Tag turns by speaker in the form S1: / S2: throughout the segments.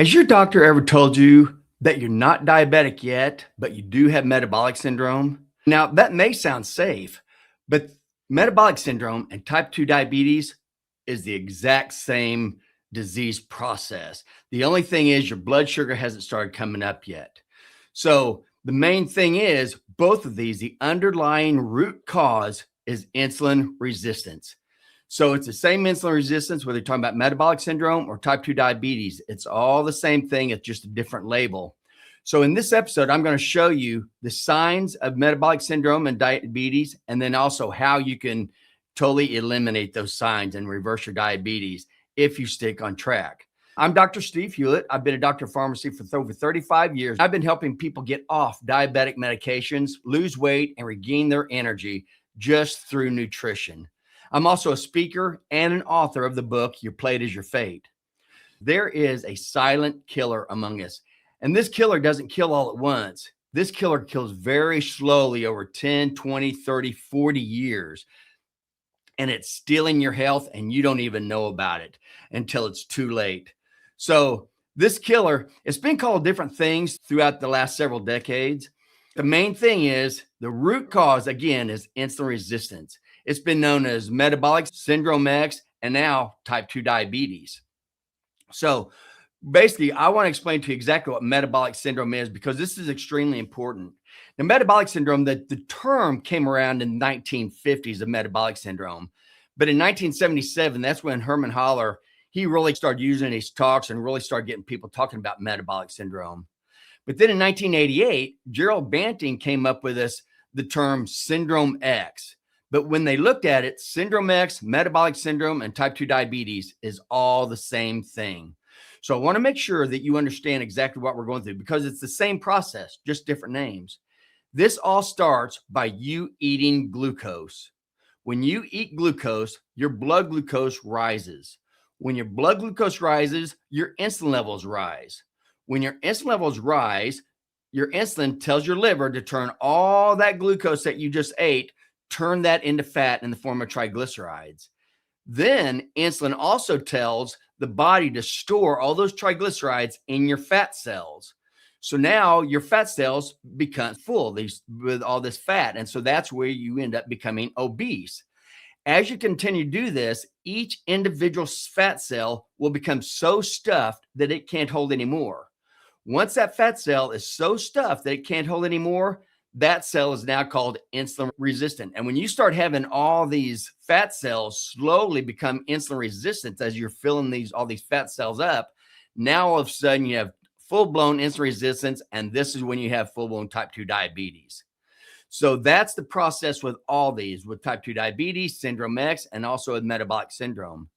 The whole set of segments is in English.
S1: Has your doctor ever told you that you're not diabetic yet, but you do have metabolic syndrome? Now, that may sound safe, but metabolic syndrome and type 2 diabetes is the exact same disease process. The only thing is your blood sugar hasn't started coming up yet. So, the main thing is both of these, the underlying root cause is insulin resistance. So it's the same insulin resistance, whether you're talking about metabolic syndrome or type 2 diabetes. It's all the same thing. It's just a different label. So in this episode, I'm going to show you the signs of metabolic syndrome and diabetes, and then also how you can totally eliminate those signs and reverse your diabetes if you stick on track. I'm Dr. Steve Hewlett. I've been a doctor of pharmacy for over 35 years. I've been helping people get off diabetic medications, lose weight, and regain their energy just through nutrition. I'm also a speaker and an author of the book, Your Plate is Your Fate. There is a silent killer among us, and this killer doesn't kill all at once. This killer kills very slowly over 10, 20, 30, 40 years, and it's stealing your health, and you don't even know about it until it's too late. So this killer, it's been called different things throughout the last several decades. The main thing is the root cause, again, is insulin resistance. It's been known as metabolic syndrome X and now type 2 diabetes. So basically, I want to explain to you exactly what metabolic syndrome is because this is extremely important. The metabolic syndrome, the term came around in the 1950s of metabolic syndrome. But in 1977, that's when Herman Holler, he really started using his talks and really started getting people talking about metabolic syndrome. But then in 1988, Gerald Banting came up with the term Syndrome X. But when they looked at it, Syndrome X, metabolic syndrome, and type 2 diabetes is all the same thing. So I want to make sure that you understand exactly what we're going through because it's the same process, just different names. This all starts by you eating glucose. When you eat glucose, your blood glucose rises. When your blood glucose rises, your insulin levels rise. When your insulin levels rise, your insulin tells your liver to turn all that glucose that you just ate, turn that into fat in the form of triglycerides. Then insulin also tells the body to store all those triglycerides in your fat cells. So now your fat cells become full with all this fat. And so that's where you end up becoming obese. As you continue to do this, each individual fat cell will become so stuffed that it can't hold anymore. Once that fat cell is so stuffed that it can't hold anymore, that cell is now called insulin resistant. And when you start having all these fat cells slowly become insulin resistant as you're filling all these fat cells up, now all of a sudden you have full-blown insulin resistance, and this is when you have full-blown type 2 diabetes. So that's the process with all these, with type 2 diabetes, Syndrome X, and also with metabolic syndrome.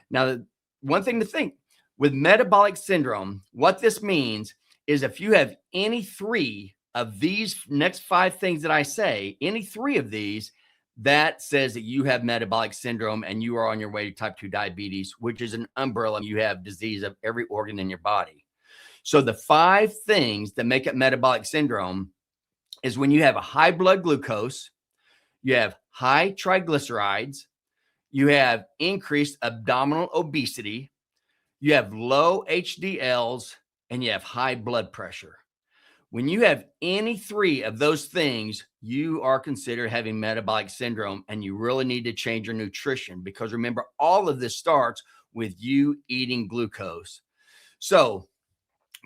S1: Now, one thing to think, with metabolic syndrome, what this means is if you have any three of these next five things that I say, any three of these, that says that you have metabolic syndrome and you are on your way to type 2 diabetes, which is an umbrella. You have disease of every organ in your body. So the five things that make up metabolic syndrome is when you have a high blood glucose, you have high triglycerides, you have increased abdominal obesity, you have low HDLs, and you have high blood pressure. When you have any three of those things, you are considered having metabolic syndrome, and you really need to change your nutrition because remember, all of this starts with you eating glucose. So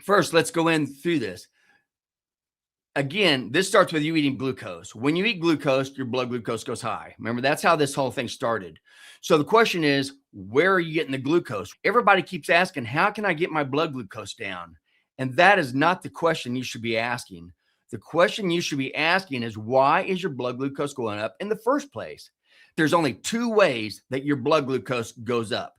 S1: first, let's go in through this. Again, this starts with you eating glucose. When you eat glucose, your blood glucose goes high. Remember, that's how this whole thing started. So the question is, where are you getting the glucose? Everybody keeps asking, how can I get my blood glucose down? And that is not the question you should be asking. The question you should be asking is, why is your blood glucose going up in the first place? There's only two ways that your blood glucose goes up.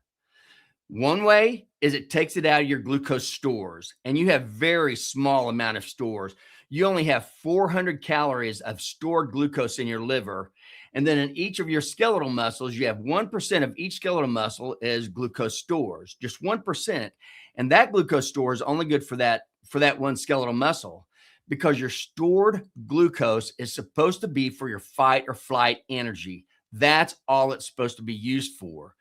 S1: One way is it takes it out of your glucose stores, and you have very small amount of stores. You only have 400 calories of stored glucose in your liver. And then in each of your skeletal muscles, you have 1% of each skeletal muscle is glucose stores, just 1%. And that glucose store is only good for that one skeletal muscle because your stored glucose is supposed to be for your fight or flight energy. That's all it's supposed to be used for.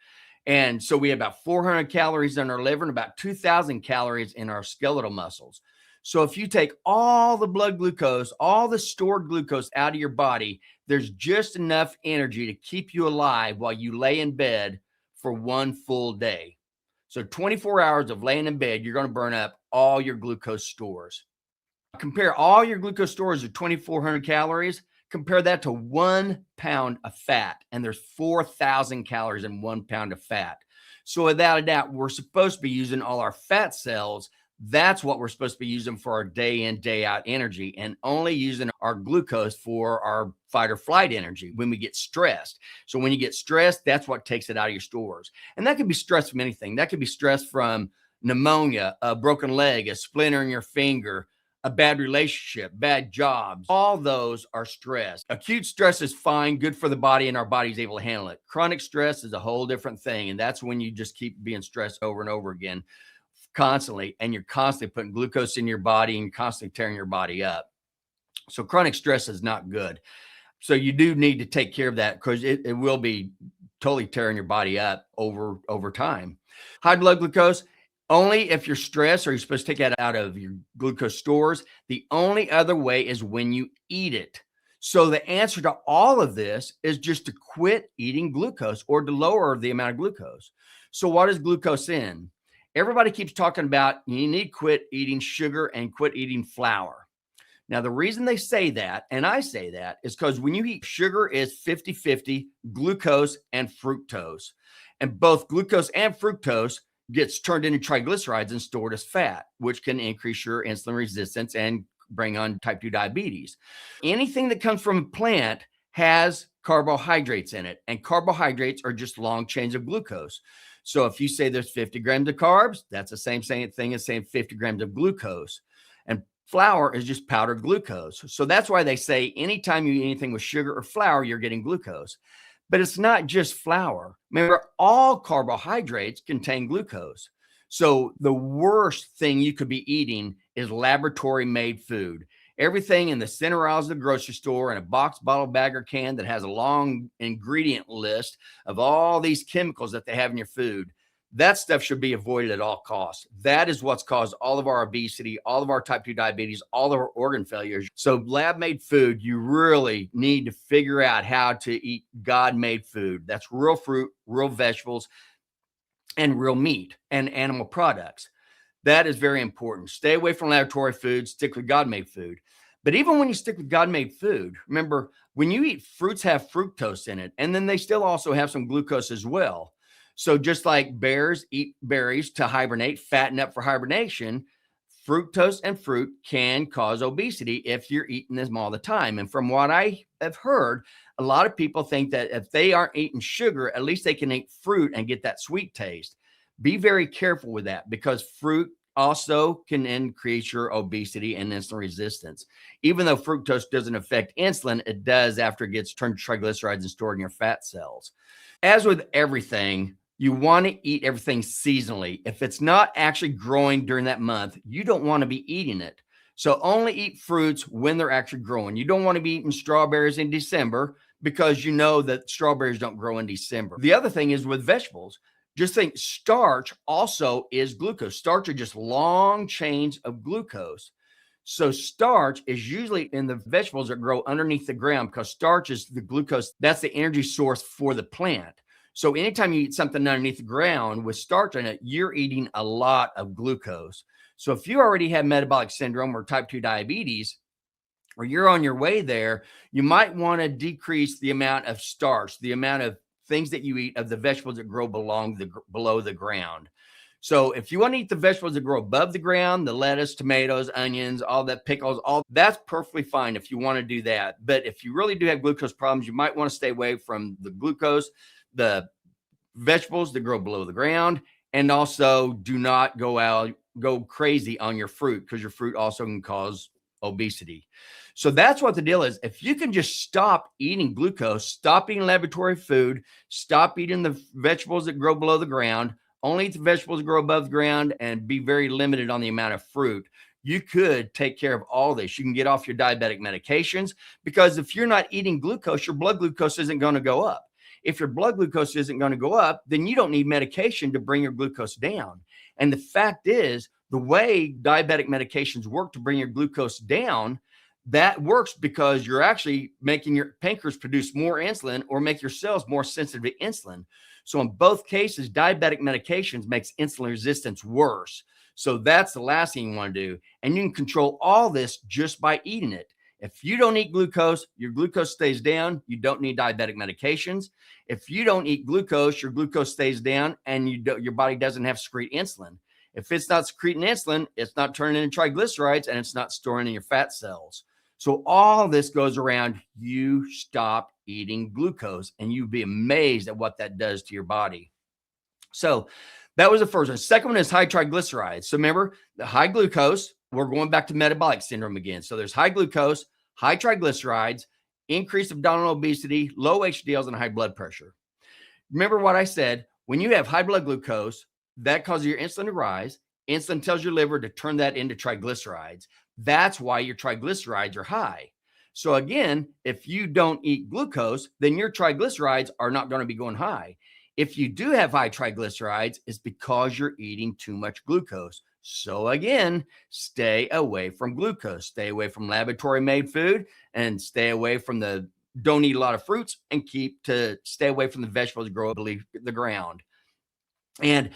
S1: And so we have about 400 calories in our liver and about 2,000 calories in our skeletal muscles. So if you take all the blood glucose, all the stored glucose out of your body, there's just enough energy to keep you alive while you lay in bed for one full day. So 24 hours of laying in bed, you're going to burn up all your glucose stores. Compare all your glucose stores of 2,400 calories. Compare that to 1 pound of fat, and there's 4,000 calories in 1 pound of fat. So without a doubt, we're supposed to be using all our fat cells. That's what we're supposed to be using for our day in, day out energy, and only using our glucose for our fight or flight energy when we get stressed. So when you get stressed, that's what takes it out of your stores. And that could be stress from anything. That could be stress from pneumonia, a broken leg, a splinter in your finger, a bad relationship, bad jobs. All those are stress. Acute stress is fine, good for the body, and our body's able to handle it. Chronic stress is a whole different thing. And that's when you just keep being stressed over and over again, constantly. And you're constantly putting glucose in your body and constantly tearing your body up. So chronic stress is not good. So you do need to take care of that, because it will be totally tearing your body up over time. High blood glucose, only if you're stressed or you're supposed to take that out of your glucose stores. The only other way is when you eat it. So the answer to all of this is just to quit eating glucose or to lower the amount of glucose. So what is glucose in? Everybody keeps talking about you need to quit eating sugar and quit eating flour. Now, the reason they say that, and I say that, is because when you eat sugar, is 50-50 glucose and fructose. And both glucose and fructose gets turned into triglycerides and stored as fat, which can increase your insulin resistance and bring on type 2 diabetes. Anything that comes from a plant has carbohydrates in it, and carbohydrates are just long chains of glucose. So if you say there's 50 grams of carbs, that's the same thing as saying 50 grams of glucose. And flour is just powdered glucose. So that's why they say anytime you eat anything with sugar or flour, you're getting glucose. But it's not just flour. Remember, all carbohydrates contain glucose. So the worst thing you could be eating is laboratory made food. Everything in the center aisles of the grocery store in a box, bottle, bag, or can that has a long ingredient list of all these chemicals that they have in your food. That stuff should be avoided at all costs. That is what's caused all of our obesity, all of our type 2 diabetes, all of our organ failures. So lab-made food, you really need to figure out how to eat God-made food. That's real fruit, real vegetables, and real meat and animal products. That is very important. Stay away from laboratory food, stick with God-made food. But even when you stick with God-made food, remember, when you eat fruits have fructose in it, and then they still also have some glucose as well. So just like bears eat berries to hibernate, fatten up for hibernation, fructose and fruit can cause obesity if you're eating them all the time. And from what I have heard, a lot of people think that if they aren't eating sugar, at least they can eat fruit and get that sweet taste. Be very careful with that, because fruit also can increase your obesity and insulin resistance. Even though fructose doesn't affect insulin, it does after it gets turned to triglycerides and stored in your fat cells. As with everything, you want to eat everything seasonally. If it's not actually growing during that month, you don't want to be eating it. So only eat fruits when they're actually growing. You don't want to be eating strawberries in December, because you know that strawberries don't grow in December. The other thing is with vegetables, just think starch also is glucose. Starch are just long chains of glucose. So starch is usually in the vegetables that grow underneath the ground, because starch is the glucose. That's the energy source for the plant. So anytime you eat something underneath the ground with starch in it, you're eating a lot of glucose. So if you already have metabolic syndrome or type 2 diabetes, or you're on your way there, you might want to decrease the amount of starch, the amount of things that you eat of the vegetables that grow below the ground. So if you want to eat the vegetables that grow above the ground, the lettuce, tomatoes, onions, all that, pickles, all that's perfectly fine if you want to do that. But if you really do have glucose problems, you might want to stay away from the glucose, the vegetables that grow below the ground, and also do not go crazy on your fruit, because your fruit also can cause obesity. So that's what the deal is. If you can just stop eating glucose, stop eating laboratory food, stop eating the vegetables that grow below the ground, only eat the vegetables that grow above the ground, and be very limited on the amount of fruit, you could take care of all this. You can get off your diabetic medications, because if you're not eating glucose, your blood glucose isn't going to go up. If your blood glucose isn't going to go up, then you don't need medication to bring your glucose down. And the fact is, the way diabetic medications work to bring your glucose down, that works because you're actually making your pancreas produce more insulin or make your cells more sensitive to insulin. So in both cases, diabetic medications makes insulin resistance worse. So that's the last thing you want to do. And you can control all this just by eating it. If you don't eat glucose, your glucose stays down. You don't need diabetic medications. If you don't eat glucose, your glucose stays down and your body doesn't have to secrete insulin. If it's not secreting insulin, it's not turning into triglycerides and it's not storing in your fat cells. So all this goes around, you stop eating glucose and you'd be amazed at what that does to your body. So that was the first one. Second one is high triglycerides. So remember, the high glucose, we're going back to metabolic syndrome again. So there's high glucose, high triglycerides, increased abdominal obesity, low HDLs, and high blood pressure. Remember what I said, when you have high blood glucose, that causes your insulin to rise. Insulin tells your liver to turn that into triglycerides. That's why your triglycerides are high. So again, if you don't eat glucose, then your triglycerides are not going to be going high. If you do have high triglycerides, it's because you're eating too much glucose. So again, stay away from glucose, stay away from laboratory made food, and stay away from don't eat a lot of fruits, and stay away from the vegetables that grow beneath the ground. And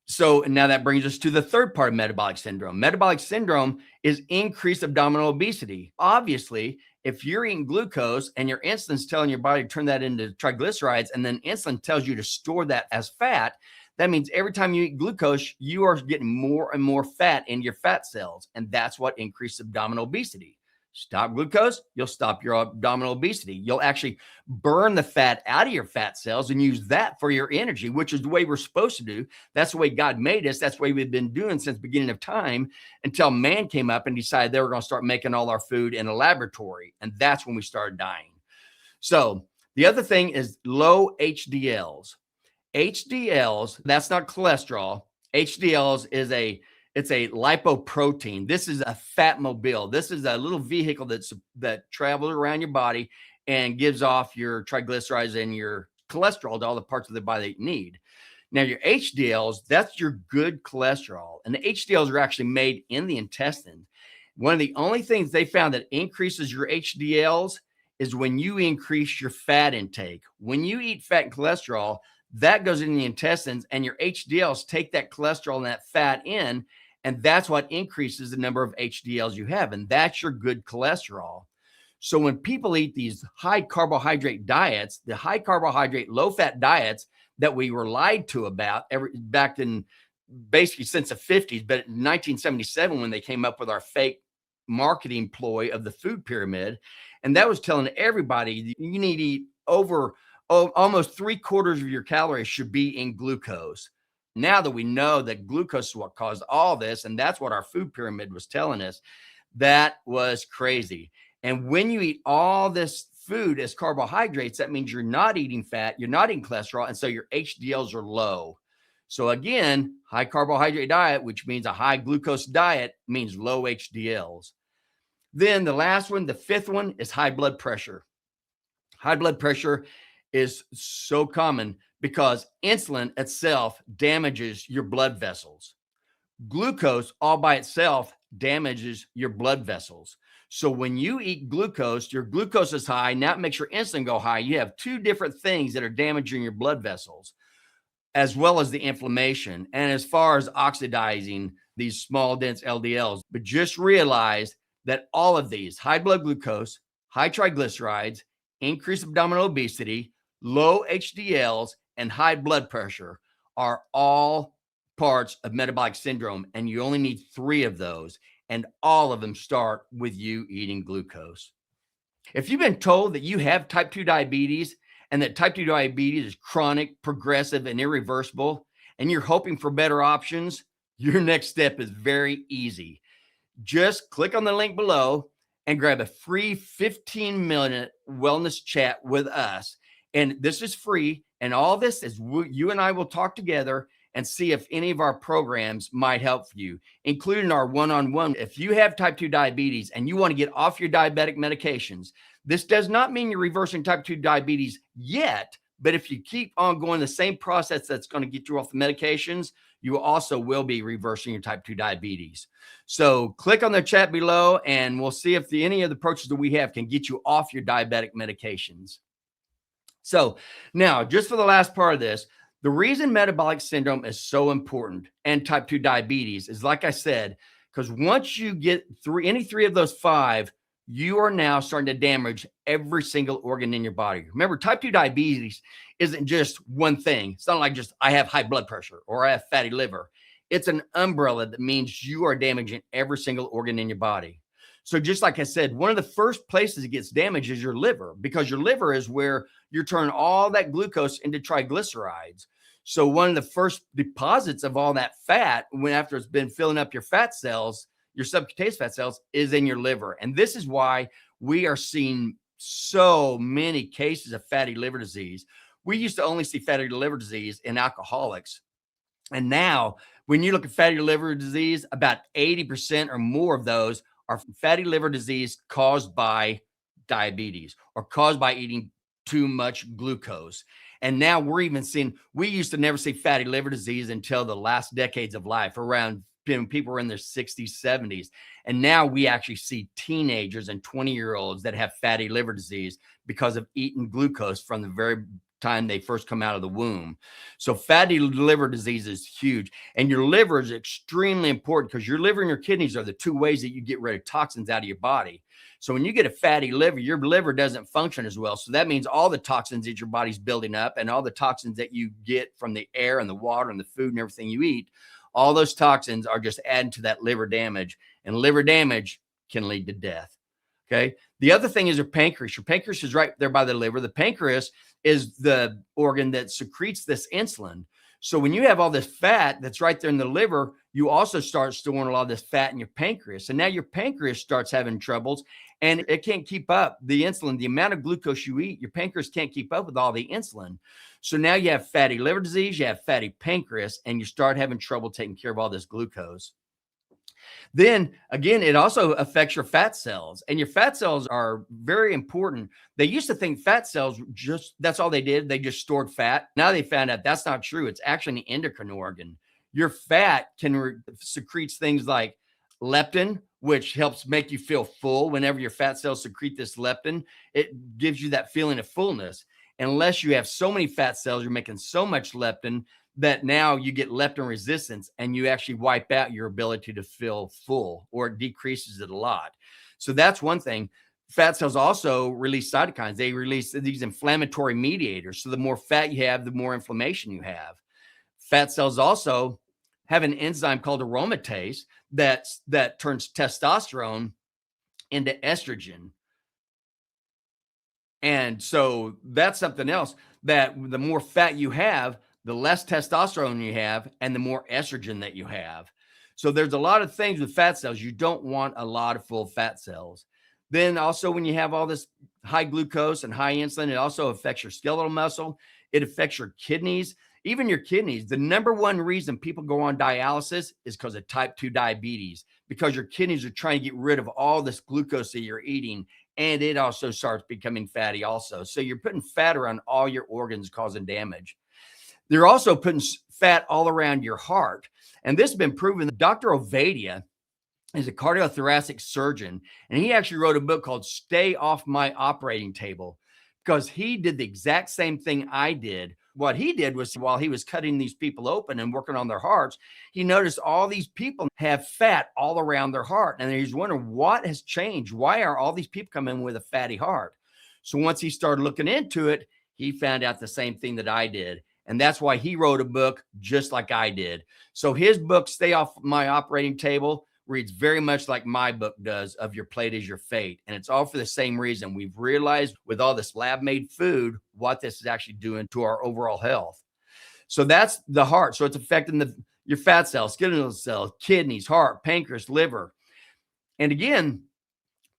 S1: so now that brings us to the third part of metabolic syndrome. Metabolic syndrome is increased abdominal obesity. Obviously, if you're eating glucose and your insulin's telling your body to turn that into triglycerides, and then insulin tells you to store that as fat, that means every time you eat glucose, you are getting more and more fat in your fat cells. And that's what increases abdominal obesity. Stop glucose, you'll stop your abdominal obesity. You'll actually burn the fat out of your fat cells and use that for your energy, which is the way we're supposed to do. That's the way God made us. That's the way we've been doing since the beginning of time, until man came up and decided they were going to start making all our food in a laboratory. And that's when we started dying. So the other thing is low HDLs. HDLs, that's not cholesterol. HDLs it's a lipoprotein. This is a fat mobile. This is a little vehicle that travels around your body and gives off your triglycerides and your cholesterol to all the parts of the body that you need. Now, your HDLs, that's your good cholesterol. And the HDLs are actually made in the intestine. One of the only things they found that increases your HDLs is when you increase your fat intake. When you eat fat and cholesterol, that goes in the intestines, and your HDLs take that cholesterol and that fat in, and that's what increases the number of HDLs you have, and that's your good cholesterol. So when people eat these high carbohydrate diets, the high carbohydrate, low fat diets that we were lied to about back in basically since the 50s, but in 1977 when they came up with our fake marketing ploy of the food pyramid, and that was telling everybody you need to eat almost 3/4 of your calories should be in glucose. Now that we know that glucose is what caused all this, and that's what our food pyramid was telling us, that was crazy. And when you eat all this food as carbohydrates, that means you're not eating fat, you're not eating cholesterol, and so your HDLs are low. So again, high carbohydrate diet, which means a high glucose diet, means low HDLs. Then the last one, the fifth one, is high blood pressure. High blood pressure is so common because insulin itself damages your blood vessels. Glucose all by itself damages your blood vessels. So when you eat glucose, your glucose is high. Now it makes your insulin go high. You have two different things that are damaging your blood vessels, as well as the inflammation. And as far as oxidizing these small, dense LDLs, but just realize that all of these, high blood glucose, high triglycerides, increased abdominal obesity, low HDLs, and high blood pressure are all parts of metabolic syndrome. And you only need 3 of those. And all of them start with you eating glucose. If you've been told that you have type 2 diabetes and that type 2 diabetes is chronic, progressive, and irreversible, and you're hoping for better options, your next step is very easy. Just click on the link below and grab a free 15-minute wellness chat with us. And this is free. And all this is you and I will talk together and see if any of our programs might help you, including our one-on-one. If you have type 2 diabetes and you want to get off your diabetic medications, this does not mean you're reversing type 2 diabetes yet, But if you keep on going the same process that's going to get you off the medications, you also will be reversing your type 2 diabetes. So click on the chat below and we'll see if any of the approaches that we have can get you off your diabetic medications. So now, just for the last part of this, the reason metabolic syndrome is so important and type 2 diabetes is, like I said, because once you get any three of those five, you are now starting to damage every single organ in your body. Remember, type 2 diabetes isn't just one thing. It's not like just I have high blood pressure or I have fatty liver. It's an umbrella that means you are damaging every single organ in your body. So just like I said, one of the first places it gets damaged is your liver, because your liver is where you're turning all that glucose into triglycerides. So one of the first deposits of all that fat, after it's been filling up your fat cells, your subcutaneous fat cells, is in your liver. And this is why we are seeing so many cases of fatty liver disease. We used to only see fatty liver disease in alcoholics. And now when you look at fatty liver disease, about 80% or more of those are fatty liver disease caused by diabetes or caused by eating too much glucose. And now we're even seeing, we used to never see fatty liver disease until the last decades of life, around when people were in their 60s, 70s. And now we actually see teenagers and 20-year-olds that have fatty liver disease because of eating glucose from the very time they first come out of the womb. So fatty liver disease is huge. And your liver is extremely important because your liver and your kidneys are the two ways that you get rid of toxins out of your body. So when you get a fatty liver, your liver doesn't function as well. So that means all the toxins that your body's building up and all the toxins that you get from the air and the water and the food and everything you eat, all those toxins are just adding to that liver damage, and liver damage can lead to death. Okay. The other thing is your pancreas. Your pancreas is right there by the liver. The pancreas is the organ that secretes this insulin. So when you have all this fat that's right there in the liver, you also start storing a lot of this fat in your pancreas. And now your pancreas starts having troubles and it can't keep up the insulin, the amount of glucose you eat, your pancreas can't keep up with all the insulin. So now you have fatty liver disease, you have fatty pancreas, and you start having trouble taking care of all this glucose. Then again, it also affects your fat cells, and your fat cells are very important. They used to think fat cells that's all they did. They just stored fat. Now they found out that's not true. It's actually an endocrine organ. Your fat can secretes things like leptin, which helps make you feel full. Whenever your fat cells secrete this leptin, it gives you that feeling of fullness. Unless you have so many fat cells, you're making so much leptin that now you get leptin resistance and you actually wipe out your ability to feel full, or it decreases it a lot. So that's one thing. Fat cells also release cytokines. They release these inflammatory mediators. So the more fat you have, the more inflammation you have. Fat cells also have an enzyme called aromatase that turns testosterone into estrogen. And so that's something else, that the more fat you have, the less testosterone you have, and the more estrogen that you have. So there's a lot of things with fat cells. You don't want a lot of full fat cells. Then also, when you have all this high glucose and high insulin, it also affects your skeletal muscle. It affects your kidneys, even your kidneys. The number one reason people go on dialysis is because of type 2 diabetes, because your kidneys are trying to get rid of all this glucose that you're eating. And it also starts becoming fatty also. So you're putting fat around all your organs, causing damage. They're also putting fat all around your heart. And this has been proven. Dr. Ovadia is a cardiothoracic surgeon, and he actually wrote a book called Stay Off My Operating Table, because he did the exact same thing I did. What he did was, while he was cutting these people open and working on their hearts, he noticed all these people have fat all around their heart. And he's wondering what has changed. Why are all these people coming with a fatty heart? So once he started looking into it, he found out the same thing that I did. And that's why he wrote a book just like I did. So his book, Stay Off My Operating Table, reads very much like my book does, of Your Plate is Your Fate. And it's all for the same reason. We've realized with all this lab-made food, what this is actually doing to our overall health. So that's the heart. So it's affecting your fat cells, skeletal cells, kidneys, heart, pancreas, liver. And again,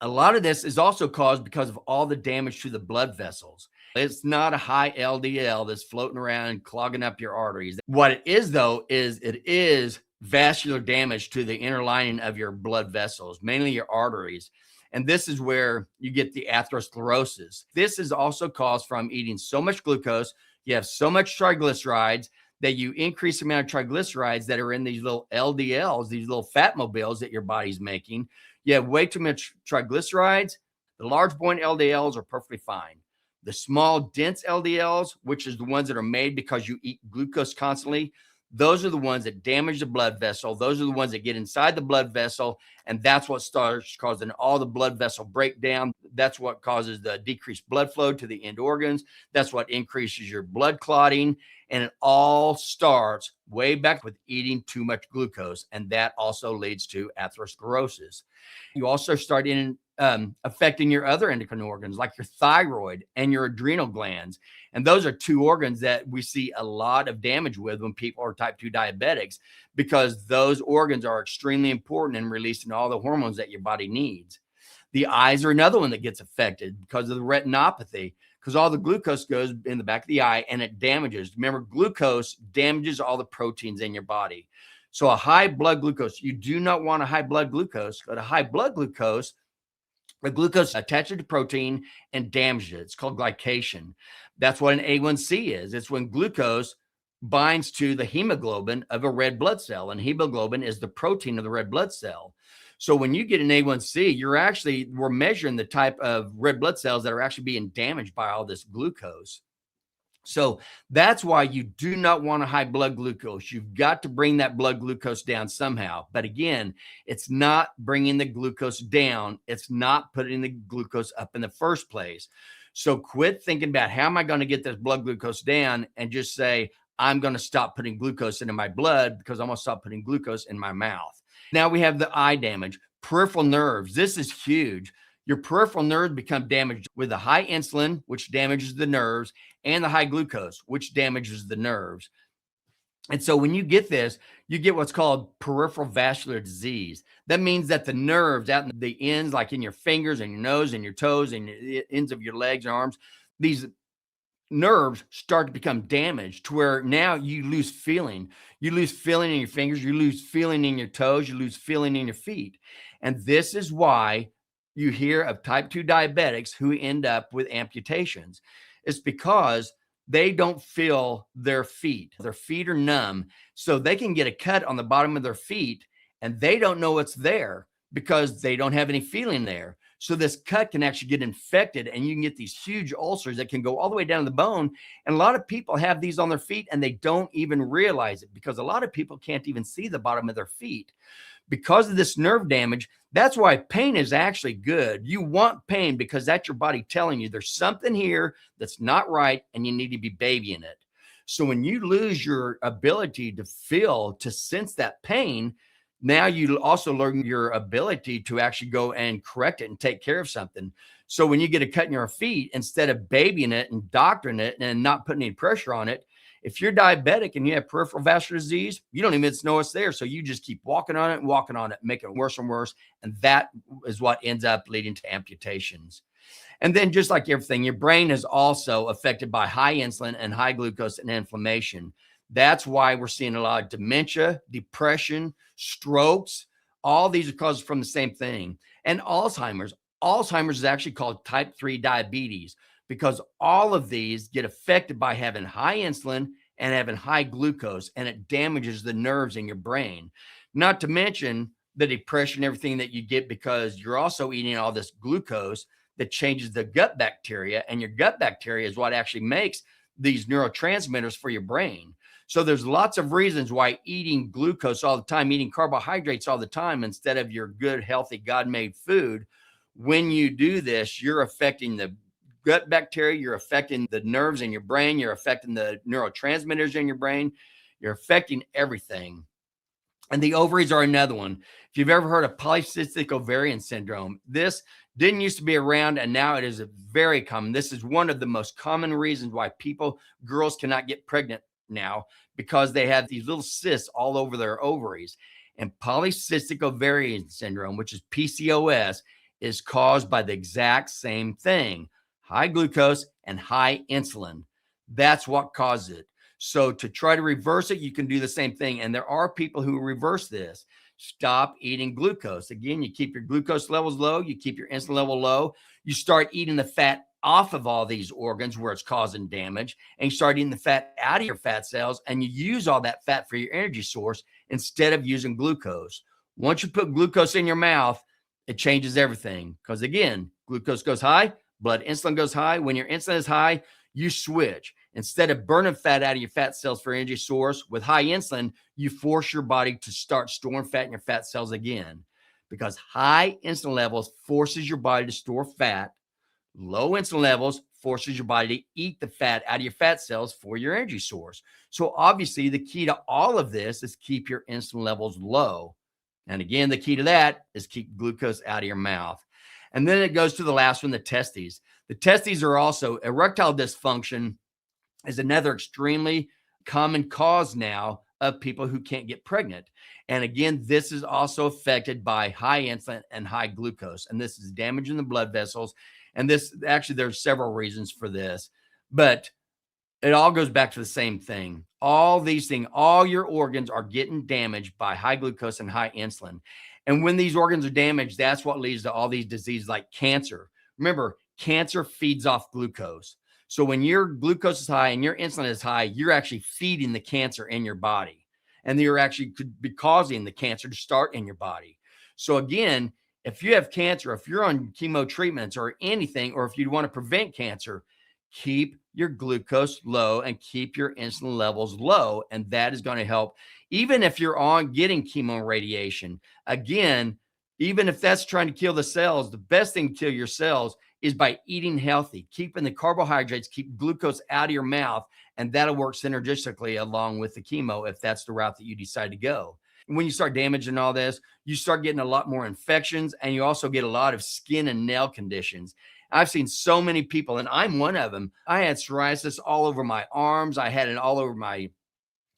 S1: a lot of this is also caused because of all the damage to the blood vessels. It's not a high LDL that's floating around and clogging up your arteries. What it is, though, is it is vascular damage to the inner lining of your blood vessels, mainly your arteries. And this is where you get the atherosclerosis. This is also caused from eating so much glucose, You have so much triglycerides that you increase the amount of triglycerides that are in these little LDLs, these little fat mobiles that your body's making. You have way too much triglycerides. The large point LDLs are perfectly fine. The small, dense LDLs, which is the ones that are made because you eat glucose constantly, those are the ones that damage the blood vessel. Those are the ones that get inside the blood vessel. And that's what starts causing all the blood vessel breakdown. That's what causes the decreased blood flow to the end organs. That's what increases your blood clotting. And it all starts way back with eating too much glucose. And that also leads to atherosclerosis. You also start affecting your other endocrine organs like your thyroid and your adrenal glands. And those are two organs that we see a lot of damage with when people are type 2 diabetics, because those organs are extremely important in releasing all the hormones that your body needs. The eyes are another one that gets affected because of the retinopathy, because all the glucose goes in the back of the eye and it damages. Remember, glucose damages all the proteins in your body. So a high blood glucose, you do not want a high blood glucose, but a high blood glucose, the glucose attaches to protein and damages it. It's called glycation. That's what an A1C is. It's when glucose binds to the hemoglobin of a red blood cell, and hemoglobin is the protein of the red blood cell. So when you get an A1C, we're measuring the type of red blood cells that are actually being damaged by all this glucose. So that's why you do not want a high blood glucose. You've got to bring that blood glucose down somehow. But again, it's not bringing the glucose down. It's not putting the glucose up in the first place. So quit thinking about how am I going to get this blood glucose down and just say, I'm going to stop putting glucose into my blood because I'm going to stop putting glucose in my mouth. Now we have the eye damage, peripheral nerves. This is huge. Your peripheral nerves become damaged with the high insulin, which damages the nerves, and the high glucose, which damages the nerves. And so when you get this, you get what's called peripheral vascular disease. That means that the nerves out in the ends, like in your fingers and your nose and your toes and the ends of your legs and arms, these nerves start to become damaged to where now you lose feeling. You lose feeling in your fingers, you lose feeling in your toes, you lose feeling in your feet. And this is why you hear of type 2 diabetics who end up with amputations. It's because they don't feel their feet. Their feet are numb. So they can get a cut on the bottom of their feet and they don't know it's there because they don't have any feeling there. So this cut can actually get infected and you can get these huge ulcers that can go all the way down to the bone. And a lot of people have these on their feet and they don't even realize it because a lot of people can't even see the bottom of their feet. Because of this nerve damage, that's why pain is actually good. You want pain because that's your body telling you there's something here that's not right and you need to be babying it. So when you lose your ability to feel, to sense that pain, now you also learn your ability to actually go and correct it and take care of something. So when you get a cut in your feet, instead of babying it and doctoring it and not putting any pressure on it, if you're diabetic and you have peripheral vascular disease, you don't even know it's there. So you just keep walking on it, making it worse and worse. And that is what ends up leading to amputations. And then just like everything, your brain is also affected by high insulin and high glucose and inflammation. That's why we're seeing a lot of dementia, depression, strokes. All these are caused from the same thing. And Alzheimer's. Alzheimer's is actually called type 3 diabetes, because all of these get affected by having high insulin and having high glucose, and it damages the nerves in your brain. Not to mention the depression, everything that you get because you're also eating all this glucose that changes the gut bacteria, and your gut bacteria is what actually makes these neurotransmitters for your brain. So there's lots of reasons why eating glucose all the time, eating carbohydrates all the time instead of your good, healthy, God-made food, when you do this, you're affecting the gut bacteria, you're affecting the nerves in your brain, you're affecting the neurotransmitters in your brain, you're affecting everything. And the ovaries are another one. If you've ever heard of polycystic ovarian syndrome, this didn't used to be around and now it is very common. This is one of the most common reasons why girls cannot get pregnant now, because they have these little cysts all over their ovaries. And polycystic ovarian syndrome, which is PCOS, is caused by the exact same thing. High glucose and high insulin. That's what causes it. So to try to reverse it, you can do the same thing. And there are people who reverse this. stop eating glucose. Again, you keep your glucose levels low, you keep your insulin level low, you start eating the fat off of all these organs where it's causing damage, and you start eating the fat out of your fat cells, and you use all that fat for your energy source instead of using glucose. Once you put glucose in your mouth, it changes everything. Because again, glucose goes high, blood insulin goes high. When your insulin is high, you switch. Instead of burning fat out of your fat cells for energy source, with high insulin, you force your body to start storing fat in your fat cells again. Because high insulin levels forces your body to store fat. Low insulin levels forces your body to eat the fat out of your fat cells for your energy source. So obviously the key to all of this is keep your insulin levels low. And again, the key to that is keep glucose out of your mouth. And then it goes to the last one, the testes. The testes are also erectile dysfunction is another extremely common cause now of people who can't get pregnant. And again, this is also affected by high insulin and high glucose. And this is damaging the blood vessels. And this actually, there's several reasons for this, but it all goes back to the same thing. All these things, all your organs are getting damaged by high glucose and high insulin. And when these organs are damaged, that's what leads to all these diseases like cancer. Remember, cancer feeds off glucose. So when your glucose is high and your insulin is high, you're actually feeding the cancer in your body. And you're actually could be causing the cancer to start in your body. So again, if you have cancer, if you're on chemo treatments or anything, or if you want to prevent cancer, keep your glucose low and keep your insulin levels low. And that is going to help. Even if you're on getting chemo and radiation, again, even if that's trying to kill the cells, the best thing to kill your cells is by eating healthy, keeping the carbohydrates, keep glucose out of your mouth, and that'll work synergistically along with the chemo if that's the route that you decide to go. When you start damaging all this, you start getting a lot more infections, and you also get a lot of skin and nail conditions. I've seen so many people, and I'm one of them. I had psoriasis all over my arms. I had it all over my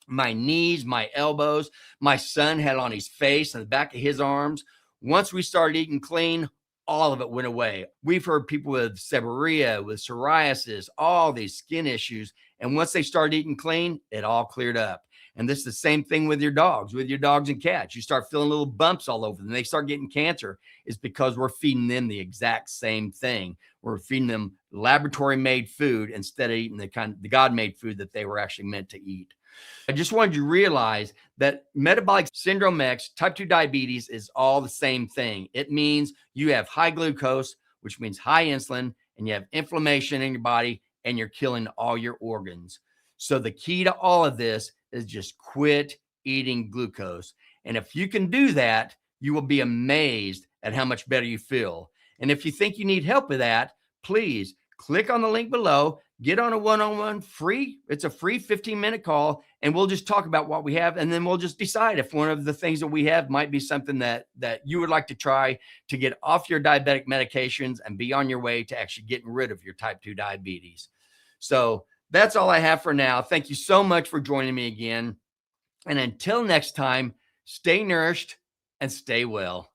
S1: knees, my elbows. My son had it on his face and the back of his arms. Once we started eating clean, all of it went away. We've heard people with seborrhea, with psoriasis, all these skin issues. And once they started eating clean, it all cleared up. And this is the same thing with your dogs and cats. You start feeling little bumps all over them. They start getting cancer. It's because we're feeding them the exact same thing. We're feeding them laboratory made food instead of eating the God made food that they were actually meant to eat. I just wanted you to realize that metabolic syndrome X, type 2 diabetes, is all the same thing. It means you have high glucose, which means high insulin, and you have inflammation in your body, and you're killing all your organs. So the key to all of this is just quit eating glucose. And if you can do that, you will be amazed at how much better you feel. And if you think you need help with that, please click on the link below, get on a one-on-one free. It's a free 15-minute call, and we'll just talk about what we have. And then we'll just decide if one of the things that we have might be something that you would like to try to get off your diabetic medications and be on your way to actually getting rid of your type 2 diabetes. So that's all I have for now. Thank you so much for joining me again. And until next time, stay nourished and stay well.